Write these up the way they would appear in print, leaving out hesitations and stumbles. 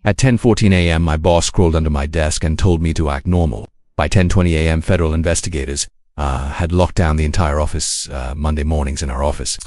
At 10:14 a.m., my boss crawled under my desk and told me to act normal. By 10:20 a.m., federal investigators had locked down the entire office. Monday mornings in our office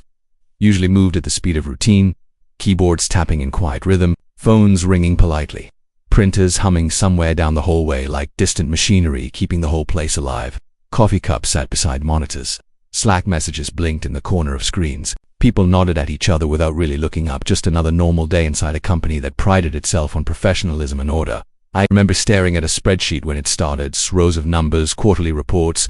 usually moved at the speed of routine, keyboards tapping in quiet rhythm, phones ringing politely, printers humming somewhere down the hallway like distant machinery keeping the whole place alive. Coffee cups sat beside monitors. Slack messages blinked in the corner of screens. People nodded at each other without really looking up. Just another normal day inside a company that prided itself on professionalism and order. I remember staring at a spreadsheet when it started, rows of numbers, quarterly reports.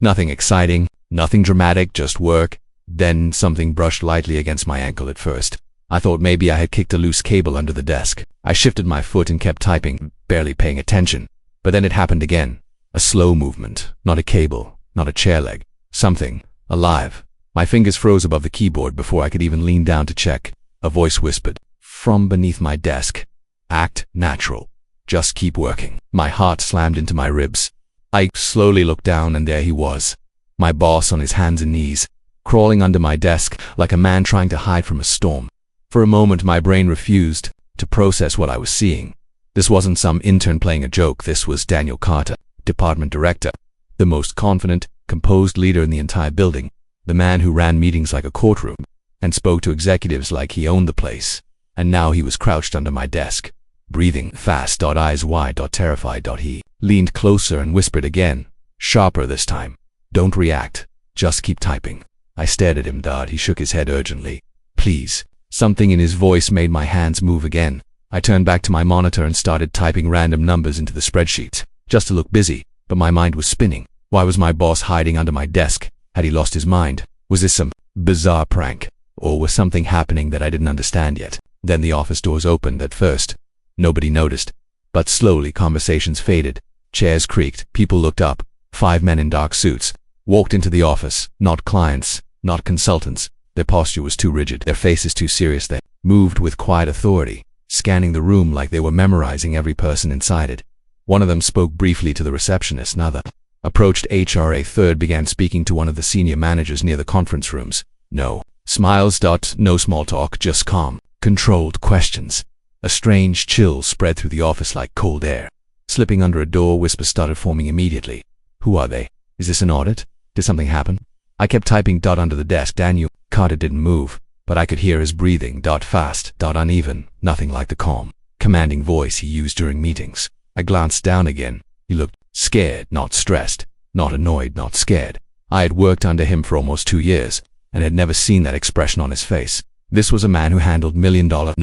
Nothing exciting, nothing dramatic, just work. Then something brushed lightly against my ankle at first. I thought maybe I had kicked a loose cable under the desk. I shifted my foot and kept typing, barely paying attention. But then it happened again. A slow movement, not a cable, not a chair leg. Something alive. My fingers froze above the keyboard before I could even lean down to check. A voice whispered from beneath my desk, "Act natural. Just keep working." My heart slammed into my ribs. I slowly looked down and there he was. My boss on his hands and knees, crawling under my desk like a man trying to hide from a storm. For a moment my brain refused to process what I was seeing. This wasn't some intern playing a joke. This was Daniel Carter, department director, the most confident, composed leader in the entire building, the man who ran meetings like a courtroom and spoke to executives like he owned the place. And now he was crouched under my desk, breathing fast, eyes wide, terrified. He leaned closer and whispered again, sharper this time, "Don't react, just keep typing." I stared at him. He shook his head urgently. "Please." Something in his voice made my hands move again. I turned back to my monitor and started typing random numbers into the spreadsheet, just to look busy, but my mind was spinning. Why was my boss hiding under my desk? Had he lost his mind? Was this some bizarre prank? Or was something happening that I didn't understand yet? Then the office doors opened. At first, nobody noticed, but slowly conversations faded. Chairs creaked, people looked up. 5 men in dark suits walked into the office, not clients, not consultants. Their posture was too rigid, their faces too serious. They moved with quiet authority, scanning the room like they were memorizing every person inside it. One of them spoke briefly to the receptionist. Another approached HR. A third began speaking to one of the senior managers near the conference rooms. No smiles. No small talk, just calm, controlled questions. A strange chill spread through the office like cold air. Slipping under a door, whispers started forming immediately. Who are they? Is this an audit? Did something happen? I kept typing. Under the desk, Daniel Carter didn't move, but I could hear his breathing. Fast, uneven, nothing like the calm, commanding voice he used during meetings. I glanced down again. He looked scared, not stressed, not annoyed, not scared. I had worked under him for almost 2 years and had never seen that expression on his face. This was a man who handled million-dollar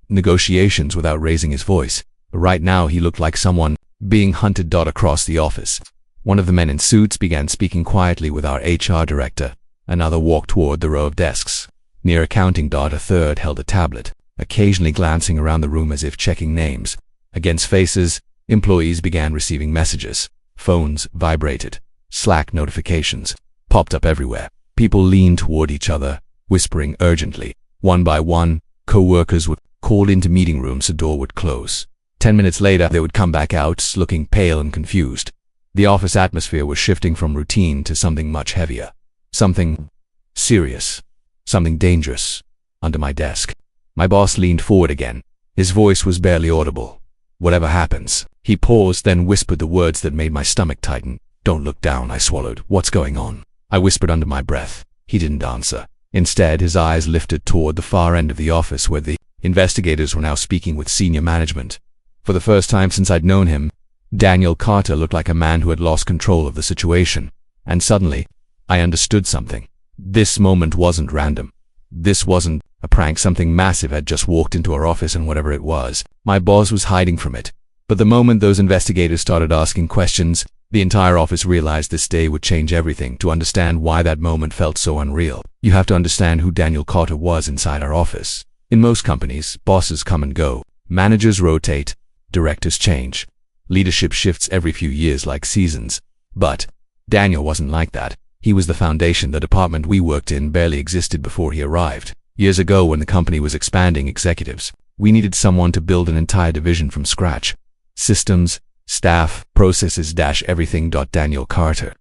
negotiations without raising his voice. But right now he looked like someone being hunted. Across the office, one of the men in suits began speaking quietly with our HR director. Another walked toward the row of desks. Near accounting. A third held a tablet, occasionally glancing around the room as if checking names. Against faces, employees began receiving messages. Phones vibrated. Slack notifications popped up everywhere. People leaned toward each other, whispering urgently. One by one, coworkers would call into meeting rooms. A door would close. 10 minutes later, they would come back out, looking pale and confused. The office atmosphere was shifting from routine to something much heavier. Something serious. Something dangerous. Under my desk, my boss leaned forward again. His voice was barely audible. "Whatever happens." He paused, then whispered the words that made my stomach tighten. "Don't look down." I swallowed. "What's going on?" I whispered under my breath. He didn't answer. Instead, his eyes lifted toward the far end of the office where the investigators were now speaking with senior management. For the first time since I'd known him, Daniel Carter looked like a man who had lost control of the situation. And suddenly, I understood something. This moment wasn't random. This wasn't a prank. Something massive had just walked into our office, and whatever it was, my boss was hiding from it. But the moment those investigators started asking questions, the entire office realized this day would change everything. To understand why that moment felt so unreal, you have to understand who Daniel Carter was inside our office. In most companies, bosses come and go, managers rotate, directors change. Leadership shifts every few years like seasons. But Daniel wasn't like that. He was the foundation. The department we worked in barely existed before he arrived. Years ago, when the company was expanding executives, we needed someone to build an entire division from scratch. Systems, staff, processes, everything. Daniel Carter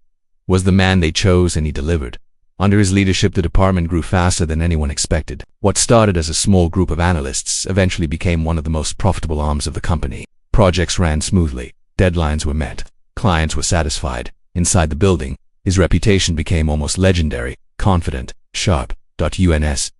was the man they chose, and he delivered. Under his leadership, the department grew faster than anyone expected. What started as a small group of analysts eventually became one of the most profitable arms of the company. Projects ran smoothly, deadlines were met, clients were satisfied. Inside the building, his reputation became almost legendary: confident, sharp, UNSHAKABLY.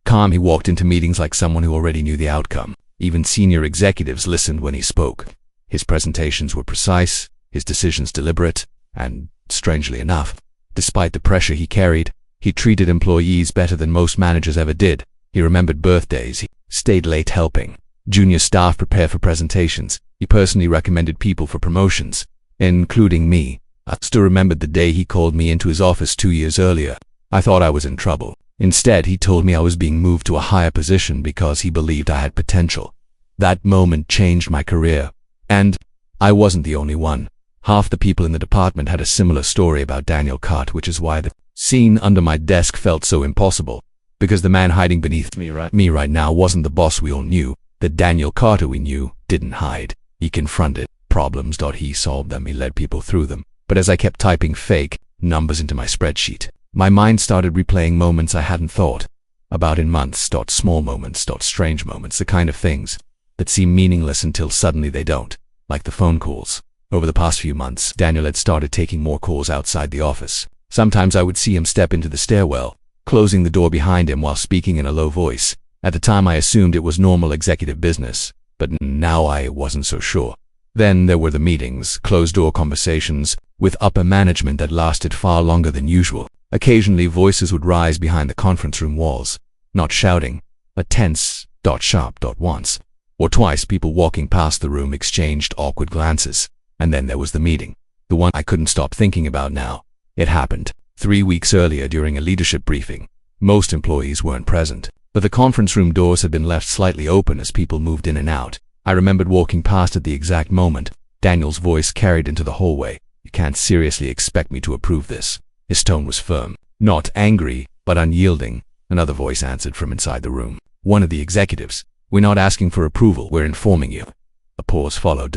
Calm, he walked into meetings like someone who already knew the outcome. Even senior executives listened when he spoke. His presentations were precise, his decisions deliberate, and, strangely enough, despite the pressure he carried, he treated employees better than most managers ever did. He remembered birthdays, he stayed late helping junior staff prepare for presentations, he personally recommended people for promotions, including me. I still remembered the day he called me into his office 2 years earlier. I thought I was in trouble. Instead, he told me I was being moved to a higher position because he believed I had potential. That moment changed my career. And I wasn't the only one. Half the people in the department had a similar story about Daniel Cott, which is why the scene under my desk felt so impossible. Because the man hiding beneath me right now wasn't the boss we all knew. The Daniel Carter we knew didn't hide. He confronted problems. He solved them. He led people through them. But as I kept typing fake numbers into my spreadsheet, my mind started replaying moments I hadn't thought about in months. Small moments, strange moments, the kind of things that seem meaningless until suddenly they don't. Like the phone calls. Over the past few months, Daniel had started taking more calls outside the office. Sometimes I would see him step into the stairwell, closing the door behind him while speaking in a low voice. At the time I assumed it was normal executive business, but now I wasn't so sure. Then there were the meetings, closed-door conversations with upper management that lasted far longer than usual. Occasionally voices would rise behind the conference room walls, not shouting, but tense, sharp. Once or twice people walking past the room exchanged awkward glances. And then there was the meeting, the one I couldn't stop thinking about now. It happened 3 weeks earlier during a leadership briefing. Most employees weren't present, but the conference room doors had been left slightly open as people moved in and out. I remembered walking past at the exact moment. Daniel's voice carried into the hallway. "You can't seriously expect me to approve this." His tone was firm, not angry, but unyielding. Another voice answered from inside the room. One of the executives. "We're not asking for approval, we're informing you." A pause followed.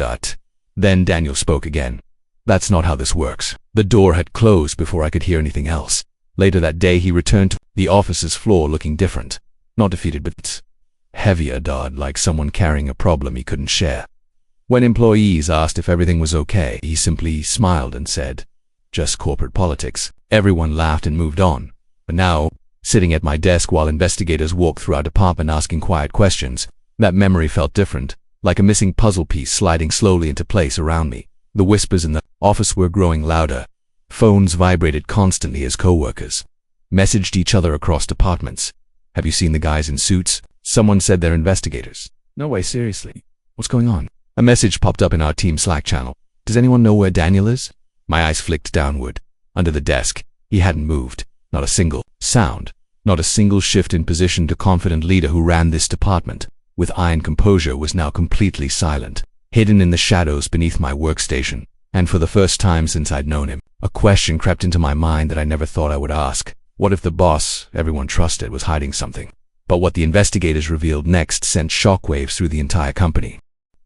Then Daniel spoke again. "That's not how this works." The door had closed before I could hear anything else. Later that day he returned to the office's floor looking different. Not defeated, but heavier, like someone carrying a problem he couldn't share. When employees asked if everything was okay, he simply smiled and said, "Just corporate politics." Everyone laughed and moved on. But now, sitting at my desk while investigators walked through our department asking quiet questions, that memory felt different, like a missing puzzle piece sliding slowly into place around me. The whispers in the office were growing louder. Phones vibrated constantly as coworkers messaged each other across departments. "Have you seen the guys in suits?" Someone said they're investigators. "No way, seriously. What's going on?" A message popped up in our team Slack channel. "Does anyone know where Daniel is?" My eyes flicked downward. Under the desk, he hadn't moved. Not a single sound. Not a single shift in position. The confident leader who ran this department, with iron composure, was now completely silent, hidden in the shadows beneath my workstation. And for the first time since I'd known him, a question crept into my mind that I never thought I would ask. What if the boss everyone trusted was hiding something? But what the investigators revealed next sent shockwaves through the entire company.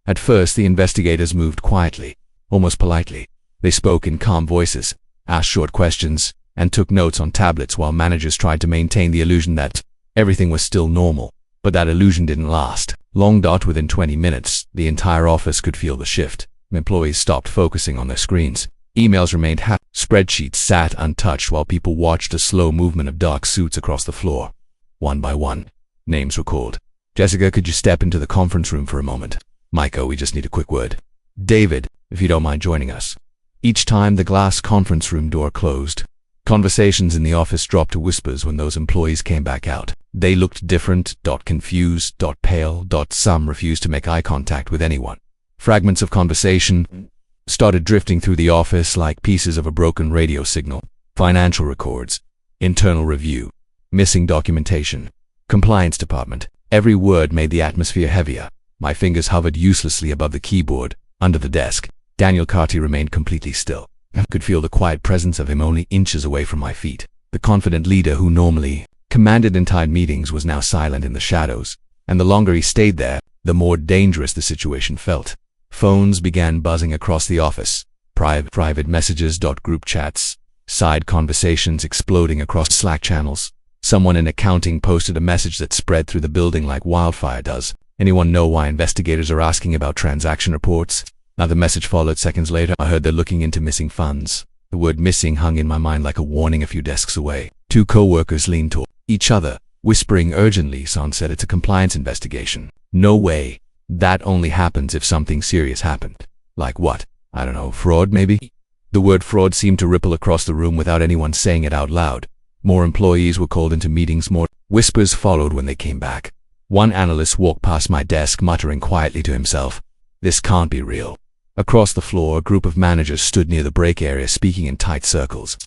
At first, the investigators moved quietly, almost politely. They spoke in calm voices, asked short questions, and took notes on tablets while managers tried to maintain the illusion that everything was still normal. But that illusion didn't last long. Within 20 minutes, the entire office could feel the shift. Employees stopped focusing on their screens. Emails remained spreadsheets sat untouched while people watched a slow movement of dark suits across the floor. One by one, names were called. "Jessica, could you step into the conference room for a moment?" "Micah, we just need a quick word." "David, if you don't mind joining us." Each time the glass conference room door closed, conversations in the office dropped to whispers when those employees came back out. They looked different, confused, pale, some refused to make eye contact with anyone. Fragments of conversation started drifting through the office like pieces of a broken radio signal. Financial records, internal review, missing documentation, compliance department. Every word made the atmosphere heavier. My fingers hovered uselessly above the keyboard. Under the desk, Daniel Carty remained completely still. I could feel the quiet presence of him only inches away from my feet. The confident leader who normally commanded entire meetings was now silent in the shadows, and the longer he stayed there, the more dangerous the situation felt. Phones began buzzing across the office. Private messages, group chats, side conversations exploding across Slack channels. Someone in accounting posted a message that spread through the building like wildfire does. Anyone know why investigators are asking about transaction reports? Now the message followed seconds later. I heard they're looking into missing funds. The word missing hung in my mind like a warning a few desks away. Two coworkers leaned toward each other, whispering urgently. Son said it's a compliance investigation. No way. That only happens if something serious happened. Like what? I don't know, fraud maybe? The word fraud seemed to ripple across the room without anyone saying it out loud. More employees were called into meetings, more whispers followed when they came back. One analyst walked past my desk muttering quietly to himself, "This can't be real." Across the floor, a group of managers stood near the break area speaking in tight circles.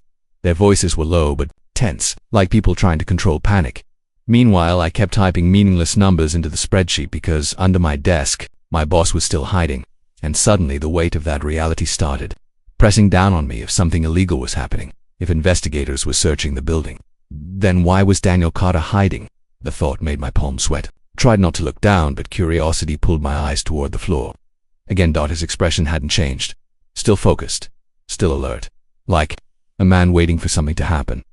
Their voices were low but tense, like people trying to control panic. Meanwhile, I kept typing meaningless numbers into the spreadsheet because under my desk, my boss was still hiding, and suddenly the weight of that reality started pressing down on me. If something illegal was happening, if investigators were searching the building, then why was Daniel Carter hiding? The thought made my palms sweat. Tried not to look down, but curiosity pulled my eyes toward the floor. Again, his expression hadn't changed. Still focused, still alert, like a man waiting for something to happen.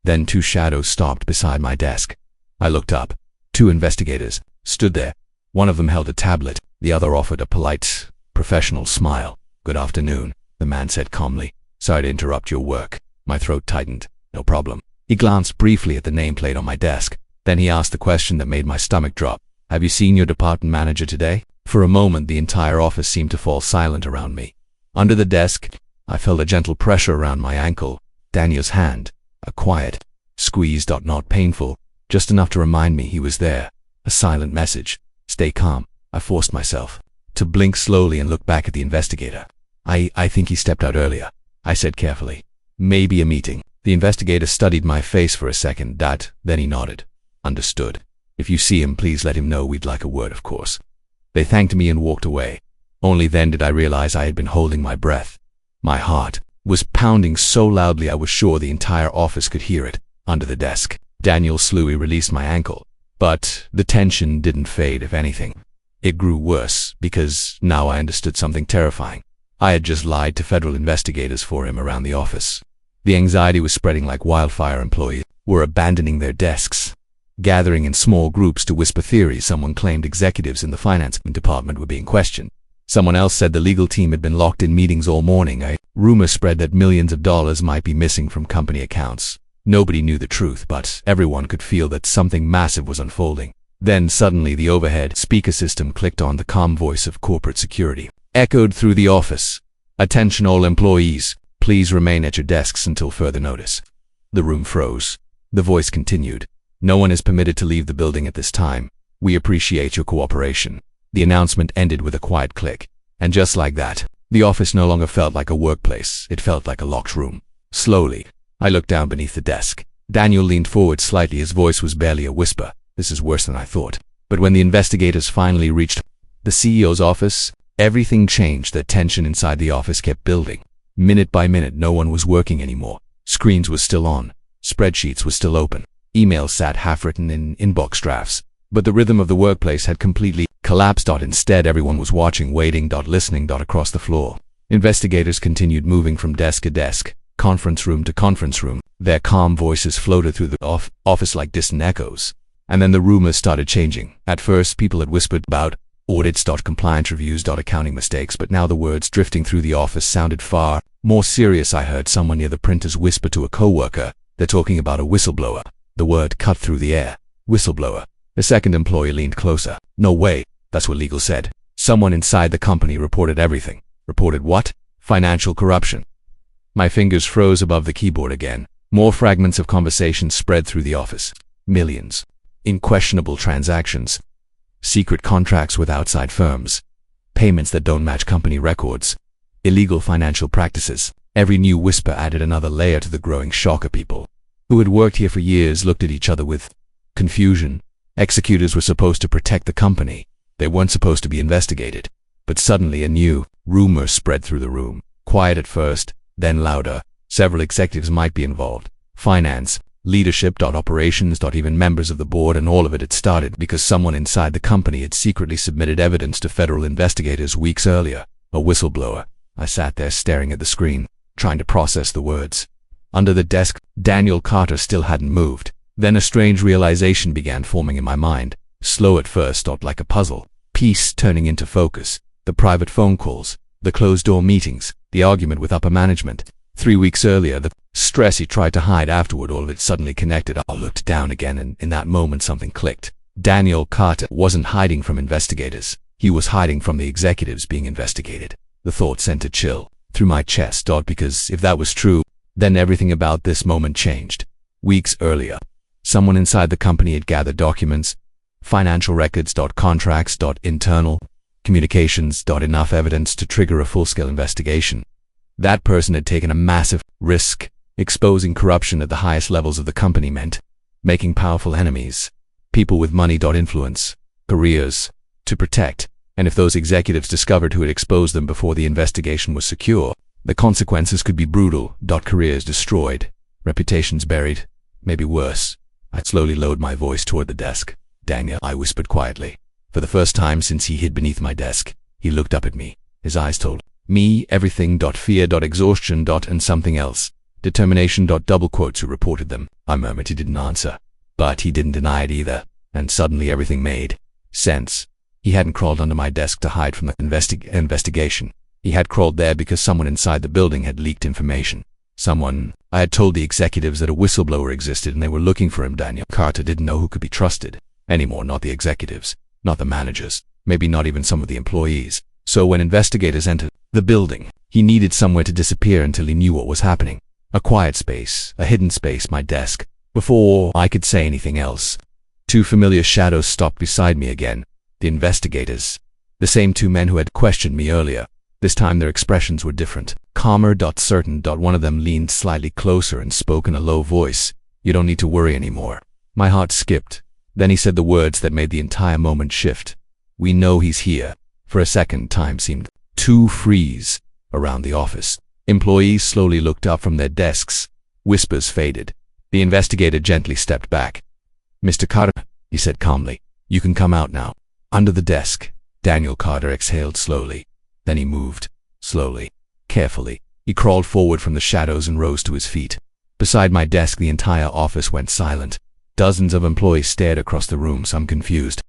Then two shadows stopped beside my desk. I looked up. Two investigators stood there. One of them held a tablet. The other offered a polite, professional smile. "Good afternoon," the man said calmly. "Sorry to interrupt your work." My throat tightened. "No problem." He glanced briefly at the nameplate on my desk. Then he asked the question that made my stomach drop. "Have you seen your department manager today?" For a moment, the entire office seemed to fall silent around me. Under the desk, I felt a gentle pressure around my ankle. Daniel's hand, a quiet squeeze, not painful, just enough to remind me he was there. A silent message. "Stay calm." I forced myself to blink slowly and look back at the investigator. I think he stepped out earlier," I said carefully. "Maybe a meeting." The investigator studied my face for a second. Then he nodded. "Understood. If you see him, please let him know we'd like a word, of course." They thanked me and walked away. Only then did I realize I had been holding my breath. My heart was pounding so loudly I was sure the entire office could hear it. Under the desk, Daniel slowly released my ankle. But the tension didn't fade. If anything, it grew worse, because now I understood something terrifying. I had just lied to federal investigators for him around the office. The anxiety was spreading like wildfire. Employees were abandoning their desks, gathering in small groups to whisper theories. Someone claimed executives in the finance department were being questioned. Someone else said the legal team had been locked in meetings all morning. A rumor spread that millions of dollars might be missing from company accounts. Nobody knew the truth, but everyone could feel that something massive was unfolding. Then suddenly the overhead speaker system clicked on. The calm voice of corporate security echoed through the office. "Attention all employees, please remain at your desks until further notice." The room froze. The voice continued. "No one is permitted to leave the building at this time. We appreciate your cooperation." The announcement ended with a quiet click. And just like that, the office no longer felt like a workplace. It felt like a locked room. Slowly, I looked down beneath the desk. Daniel leaned forward slightly. His voice was barely a whisper. "This is worse than I thought." But when the investigators finally reached the CEO's office, everything changed. The tension inside the office kept building. Minute by minute, no one was working anymore. Screens were still on. Spreadsheets were still open. Emails sat half-written in inbox drafts. But the rhythm of the workplace had completely collapsed. Instead, everyone was watching, waiting, listening. Across the floor, investigators continued moving from desk to desk, conference room to conference room. Their calm voices floated through the office like distant echoes. And then the rumors started changing. At first, people had whispered about audits, compliance reviews, accounting mistakes, but now the words drifting through the office sounded far more serious. I heard someone near the printers whisper to a coworker, "They're talking about a whistleblower." The word cut through the air. Whistleblower. A second employee leaned closer. "No way, that's what legal said. Someone inside the company reported everything." "Reported what?" "Financial corruption." My fingers froze above the keyboard again. More fragments of conversation spread through the office. Millions in questionable transactions. Secret contracts with outside firms. Payments that don't match company records. Illegal financial practices. Every new whisper added another layer to the growing shock. Of people who had worked here for years looked at each other with confusion. Executors were supposed to protect the company. They weren't supposed to be investigated. But suddenly a new rumor spread through the room. Quiet at first, then louder. Several executives might be involved. Finance, leadership, operations, even members of the board, and all of it had started because someone inside the company had secretly submitted evidence to federal investigators weeks earlier. A whistleblower. I sat there staring at the screen, trying to process the words. Under the desk, Daniel Carter still hadn't moved. Then a strange realization began forming in my mind, slow at first, like a puzzle piece turning into focus. The private phone calls, the closed-door meetings, the argument with upper management. 3 weeks earlier, the stress he tried to hide afterward, all of it suddenly connected. I looked down again, and in that moment something clicked. Daniel Carter wasn't hiding from investigators. He was hiding from the executives being investigated. The thought sent a chill through my chest, because if that was true, then everything about this moment changed. Weeks earlier, someone inside the company had gathered documents, financial records, contracts, internal communications, enough evidence to trigger a full-scale investigation. That person had taken a massive risk. Exposing corruption at the highest levels of the company meant making powerful enemies, people with money, influence, careers to protect. And if those executives discovered who had exposed them before the investigation was secure, the consequences could be brutal. Careers destroyed, reputations buried, maybe worse. I slowly lowered my voice toward the desk. Daniel, I whispered quietly. For the first time since he hid beneath my desk, he looked up at me. His eyes told me everything. Fear, exhaustion, and something else. Determination, double quotes. Who reported them? I murmured. He didn't answer. But he didn't deny it either. And suddenly everything made sense. He hadn't crawled under my desk to hide from the investigation. He had crawled there because someone inside the building had leaked information. I had told the executives that a whistleblower existed and they were looking for him. Daniel Carter didn't know who could be trusted anymore, not the executives, not the managers, maybe not even some of the employees. So when investigators entered the building, he needed somewhere to disappear until he knew what was happening. A quiet space, a hidden space, my desk. Before I could say anything else, 2 familiar shadows stopped beside me again. The investigators. The same 2 men who had questioned me earlier. This time their expressions were different. Calmer, certain. One of them leaned slightly closer and spoke in a low voice. You don't need to worry anymore. My heart skipped. Then he said the words that made the entire moment shift. We know he's here. For a second, time seemed to freeze around the office. Employees slowly looked up from their desks. Whispers faded. The investigator gently stepped back. Mr. Carter, he said calmly, you can come out now. Under the desk, Daniel Carter exhaled slowly. Then he moved, slowly, carefully. He crawled forward from the shadows and rose to his feet. Beside my desk, the entire office went silent. Dozens of employees stared across the room, some confused,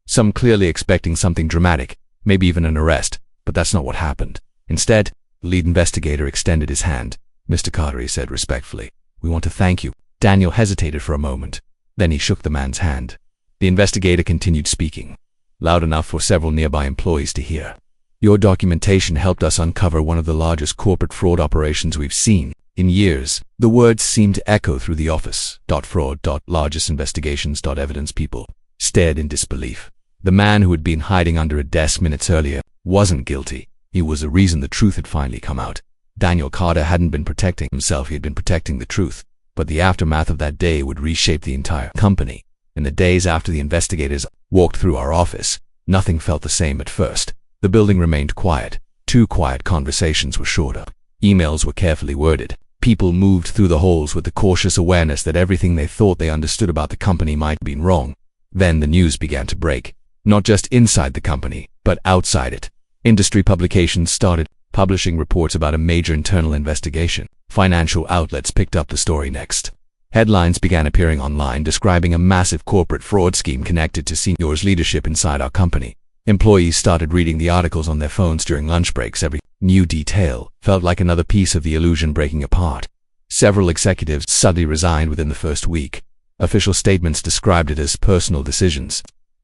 some clearly expecting something dramatic, maybe even an arrest, but that's not what happened. Instead, the lead investigator extended his hand. Mr. Carter, he said respectfully, we want to thank you. Daniel hesitated for a moment. Then he shook the man's hand. The investigator continued speaking, loud enough for several nearby employees to hear. Your documentation helped us uncover one of the largest corporate fraud operations we've seen in years. The words seemed to echo through the office. Fraud, largest investigations, evidence. People stared in disbelief. The man who had been hiding under a desk minutes earlier wasn't guilty. He was the reason the truth had finally come out. Daniel Carter hadn't been protecting himself, he had been protecting the truth. But the aftermath of that day would reshape the entire company. In the days after the investigators walked through our office, nothing felt the same at first. The building remained quiet. 2 quiet conversations were shorter. Emails were carefully worded. People moved through the halls with the cautious awareness that everything they thought they understood about the company might have been wrong. Then the news began to break. Not just inside the company, but outside it. Industry publications started publishing reports about a major internal investigation. Financial outlets picked up the story next. Headlines began appearing online describing a massive corporate fraud scheme connected to seniors' leadership inside our company. Employees started reading the articles on their phones during lunch breaks. Every new detail felt like another piece of the illusion breaking apart. Several executives suddenly resigned within the first week. Official statements described it as personal decisions.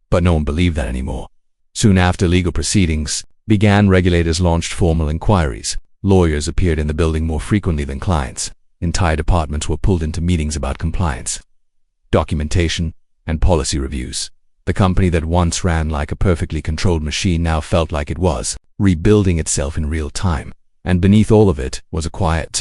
But no one believed that anymore. Soon after legal proceedings began, regulators launched formal inquiries. Lawyers appeared in the building more frequently than clients. Entire departments were pulled into meetings about compliance, documentation, and policy reviews. The company that once ran like a perfectly controlled machine now felt like it was rebuilding itself in real time. And beneath all of it was a quiet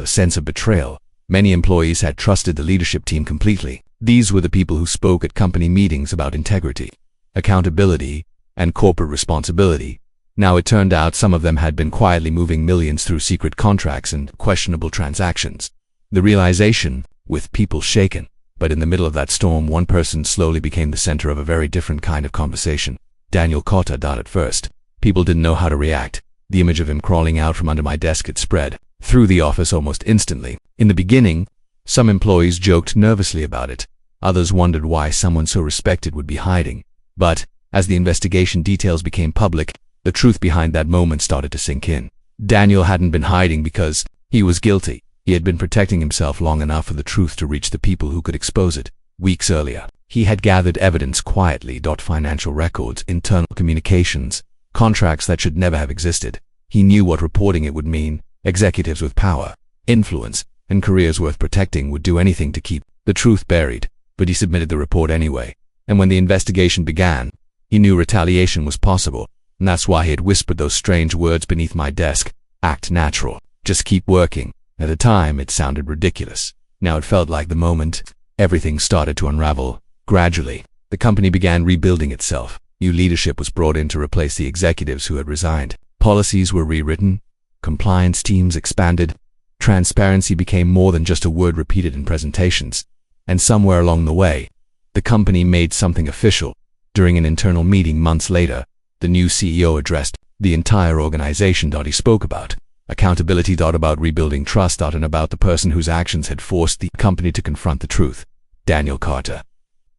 sense of betrayal. Many employees had trusted the leadership team completely. These were the people who spoke at company meetings about integrity, accountability, and corporate responsibility. Now it turned out some of them had been quietly moving millions through secret contracts and questionable transactions. The realization, with people shaken. But in the middle of that storm, one person slowly became the center of a very different kind of conversation. Daniel Carter. At first, people didn't know how to react. The image of him crawling out from under my desk had spread. through the office almost instantly. In the beginning, some employees joked nervously about it. Others wondered why someone so respected would be hiding. But, as the investigation details became public, the truth behind that moment started to sink in. Daniel hadn't been hiding because he was guilty. He had been protecting himself long enough for the truth to reach the people who could expose it. Weeks earlier, he had gathered evidence quietly, financial records, internal communications, contracts that should never have existed. He knew what reporting it would mean. Executives with power, influence, and careers worth protecting would do anything to keep the truth buried, but he submitted the report anyway. And when the investigation began, he knew retaliation was possible, and that's why he had whispered those strange words beneath my desk. Act natural. Just keep working. At the time, it sounded ridiculous. Now it felt like the moment everything started to unravel. Gradually, the company began rebuilding itself. New leadership was brought in to replace the executives who had resigned. Policies were rewritten. Compliance teams expanded. Transparency became more than just a word repeated in presentations. And somewhere along the way, the company made something official. During an internal meeting months later, the new CEO addressed the entire organization. He spoke about accountability, about rebuilding trust, and about the person whose actions had forced the company to confront the truth. Daniel Carter.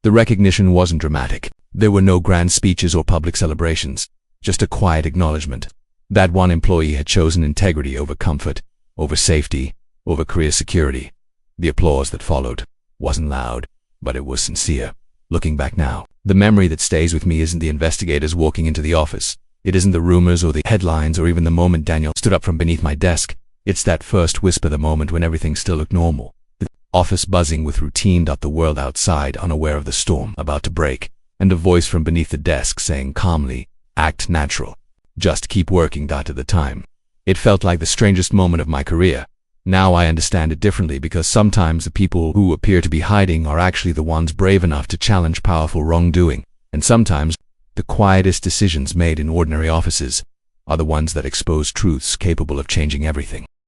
The recognition wasn't dramatic. There were no grand speeches or public celebrations, just a quiet acknowledgement that one employee had chosen integrity over comfort, over safety, over career security. The applause that followed wasn't loud, but it was sincere. Looking back now, the memory that stays with me isn't the investigators walking into the office. It isn't the rumors or the headlines or even the moment Daniel stood up from beneath my desk. It's that first whisper, the moment when everything still looked normal. The office buzzing with routine. The world outside unaware of the storm about to break. And a voice from beneath the desk saying calmly, "Act natural. Just keep working." At the time, it felt like the strangest moment of my career. Now I understand it differently, because sometimes the people who appear to be hiding are actually the ones brave enough to challenge powerful wrongdoing. And sometimes, the quietest decisions made in ordinary offices are the ones that expose truths capable of changing everything.